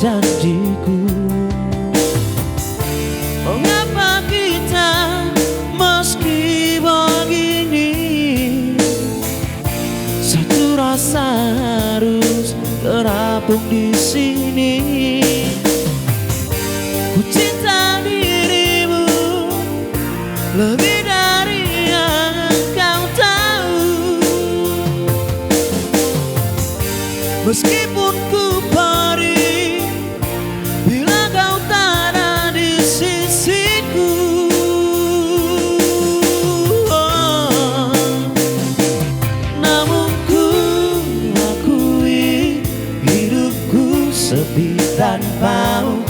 janjiku. Mengapa kita meski begini, satu rasa harus terapung di sini. Ku cinta dirimu lebih dari yang kau tahu. Meskipun ku pergi, bila kau tak ada di sisiku, namun ku akui hidupku sepi tanpamu.